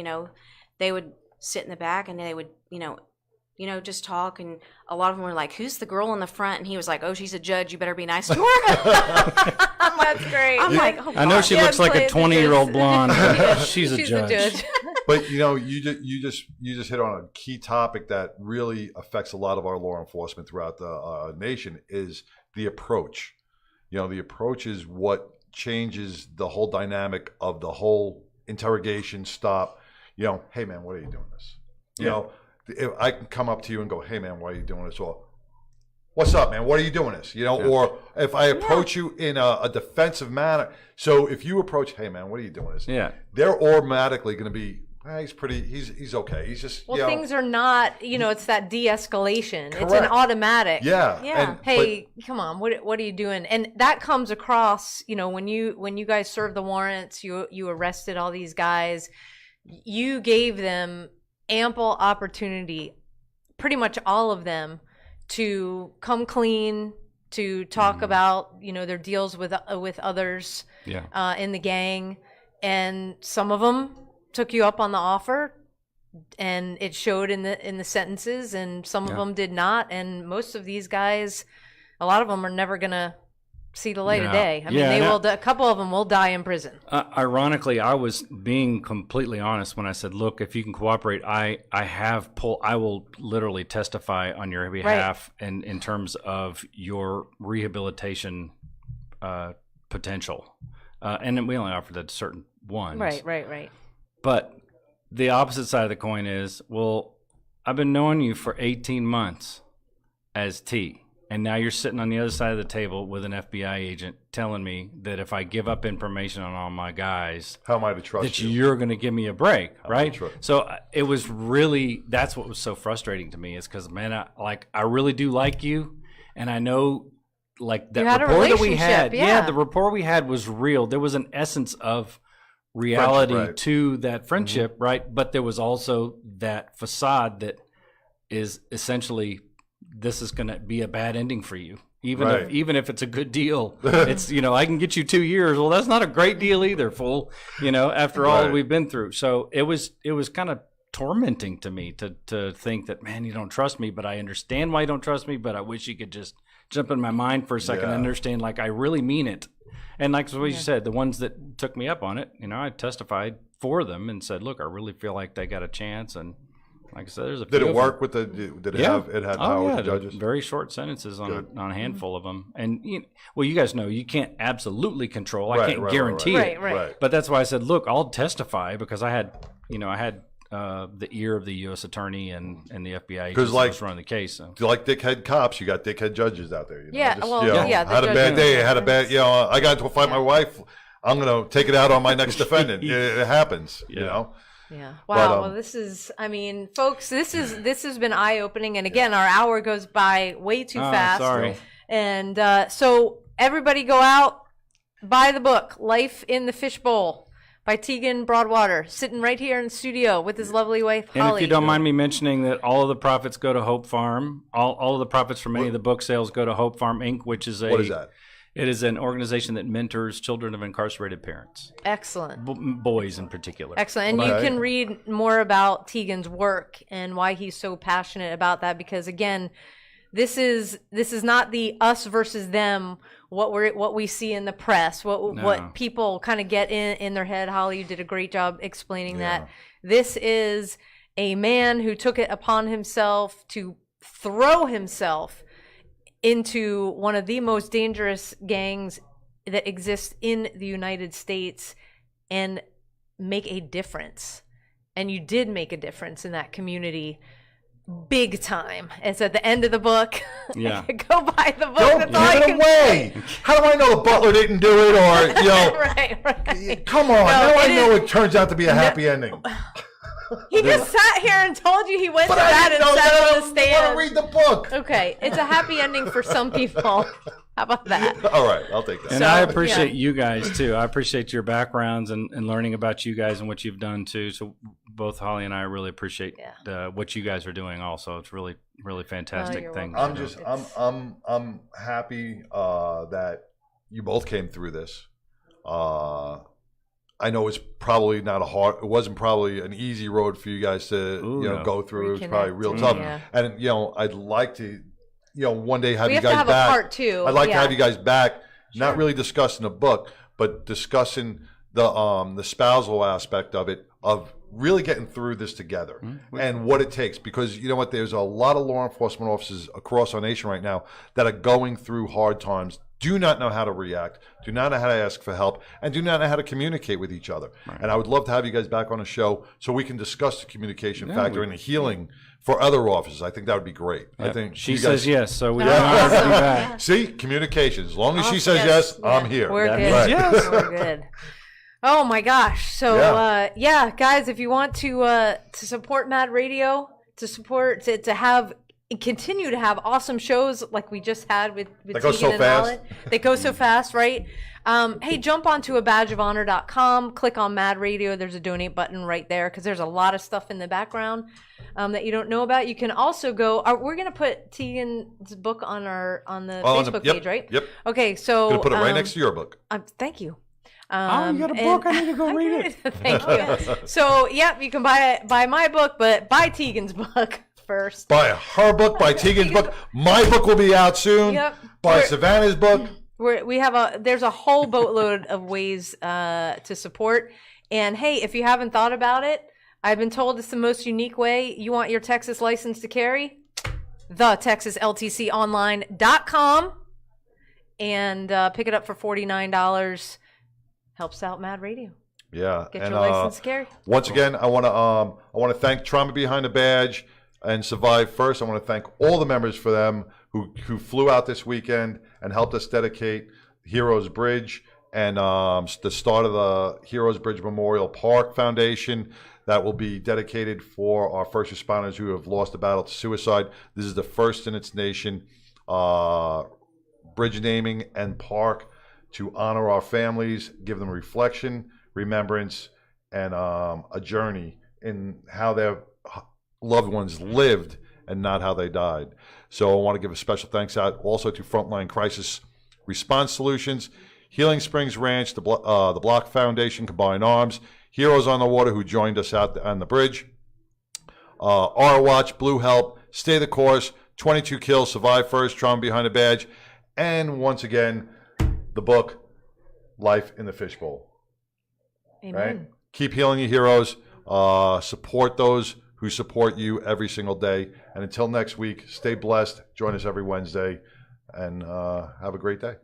they would sit in the back and they would, just talk. And a lot of them were like, who's the girl in the front? And he was like, oh, she's a judge. You better be nice to her. That's great. I'm like, oh, I know she looks like a 20-year-old blonde. She's a She's judge. a judge. But you just hit on a key topic that really affects a lot of our law enforcement throughout the nation is the approach. The approach is what changes the whole dynamic of the whole interrogation stop. Hey man, what are you doing this? If I can come up to you and go, hey man, why are you doing this? Or what's up, man? What are you doing this? Or if I approach you in a defensive manner. So if you approach, hey man, what are you doing this? Yeah. They're automatically going to be, he's okay. He's just, things are not, it's that de-escalation. It's an Correct. automatic. Yeah. Yeah. Hey, come on, what are you doing? And that comes across, when you guys served the warrants, you arrested all these guys, you gave them ample opportunity, pretty much all of them, to come clean, to talk about, their deals with others in the gang. And some of them took you up on the offer, and it showed in the sentences, and some of them did not. And most of these guys, a lot of them are never gonna see the light of day. I mean, a couple of them will die in prison. Ironically, I was being completely honest when I said, look, if you can cooperate, I will literally testify on your behalf in terms of your rehabilitation potential. And then we only offered that to certain ones. Right. But the opposite side of the coin is, well, I've been knowing you for 18 months as T. and now you're sitting on the other side of the table with an FBI agent telling me that if I give up information on all my guys, How am I to trust that you? you're going to give me a break, am I right? to trust? So it was really, that's what was so frustrating to me, is because, man, I really do like you, and I know, like, that You had a rapport that we had, relationship, yeah. the rapport we had was real. There was an essence of reality Friendship, right. to that friendship, right? But there was also that facade that is essentially, this is going to be a bad ending for you. Even if it's a good deal, it's, I can get you 2 years. Well, that's not a great deal either, fool. After all Right. we've been through. So it was kind of tormenting to me to think that, man, you don't trust me, but I understand why you don't trust me, but I wish you could just jump in my mind for a second and Yeah. understand, like, I really mean it. And like what you said, the ones that took me up on it, I testified for them and said, look, I really feel like they got a chance. And like I said, there's a few Did it of work with the? Did it have? It had power with the judges. very short sentences on Good. on a handful of them. And you guys know you can't absolutely control. I Right, can't right, guarantee right, it. Right. But that's why I said, look, I'll testify, because I had the ear of the U.S. attorney and the FBI 'Cause, agents like, that was running the case. So. Do you like dickhead cops? You got dickhead judges out there. Yeah, Just, well, the yeah, had a judges- bad day. Had a bad. I got into a fight with my wife. I'm gonna take it out on my next defendant. It happens. Yeah. Yeah. But, Wow. Well, this is, folks, this has been eye opening. And again, our hour goes by way too fast. Sorry. And so everybody go out, buy the book, Life in the Fishbowl by Tegan Broadwater, sitting right here in the studio with his lovely wife, Holly. And if you don't mind me mentioning that all of the profits go to Hope Farm, all of the profits from any of the book sales go to Hope Farm Inc., which is What is that? It is an organization that mentors children of incarcerated parents, Excellent. boys in particular. Excellent. And Okay. you can read more about Tegan's work and why he's so passionate about that, because again, this is not the us versus them, what we see in the press, what people kind of get in their head. Holly, you did a great job explaining that. This is a man who took it upon himself to throw himself into one of the most dangerous gangs that exists in the United States and make a difference. And you did make a difference in that community big time. It's at the end of the book. Yeah. Go buy the book. Don't That's all I give it can away. How do I know the butler didn't do it, or say. Right. Come on. Now I know it turns out to be a happy ending. He just sat here and told you he went But to I that didn't and know sat that. on the I want to stand. read the book. Okay, it's a happy ending for some people. How about that? All right, I'll take that. And I appreciate you guys too. I appreciate your backgrounds and learning about you guys and what you've done too. So both Holly and I really appreciate what you guys are doing. Also, it's really, really fantastic you're things. welcome. I'm happy that you both came through this. I know it's probably not it wasn't probably an easy road for you guys to go through. It was probably real Reconnect, tough. yeah. And I'd like to one day have We you have to guys have back. a part two. I'd like to yeah. have you guys back, not really discussing the book, but discussing the spousal aspect of it, of really getting through this together and what it takes. Because you know what, there's a lot of law enforcement officers across our nation right now that are going through hard times, do not know how to react, do not know how to ask for help, and do not know how to communicate with each other. Right. And I would love to have you guys back on the show so we can discuss the communication factor and the healing for other officers. I think that would be great. I think she you guys, says yes, so we want her to be back. See, communication. As long as she says yes, I'm here. We're That good. means yes. We're good. Oh my gosh! So guys, if you want to support Mad Radio, to have continue to have awesome shows like we just had with That goes Tegan so and fast. Mallet. They go so fast, right? Hey, jump onto a badgeofhonor.com, click on Mad Radio. There's a donate button right there because there's a lot of stuff in the background that you don't know about. You can also go. We're gonna put Tegan's book on the Facebook page, right? Yep. Okay, so Gonna put it right next to your book. thank you. You got a book? I need to go read it. Thank you. So, you can buy my book, but buy Tegan's book first. Buy her book, buy Tegan's book. My book will be out soon. Yep. Buy Savannah's book. There's a whole boatload of ways to support. And hey, if you haven't thought about it, I've been told it's the most unique way. You want your Texas license to carry? TheTexasLTCOnline.com and pick it up for $49. Helps out Mad Radio. Yeah. Get your license to carry. Once again, I want to thank Trauma Behind the Badge and Survive First. I want to thank all the members for them who flew out this weekend and helped us dedicate Heroes Bridge and the start of the Heroes Bridge Memorial Park Foundation that will be dedicated for our first responders who have lost a battle to suicide. This is the first in its nation bridge naming and park to honor our families, give them reflection, remembrance, and a journey in how their loved ones lived and not how they died. So I want to give a special thanks out also to Frontline Crisis Response Solutions, Healing Springs Ranch, the Block Foundation, Combined Arms, Heroes on the Water, who joined us out on the bridge, Our Watch, Blue Help, Stay the Course, 22 Kills, Survive First, Trauma Behind a Badge, and once again, the book, Life in the Fishbowl. Amen. Right? Keep healing your heroes. Support those who support you every single day. And until next week, stay blessed. Join us every Wednesday, and have a great day.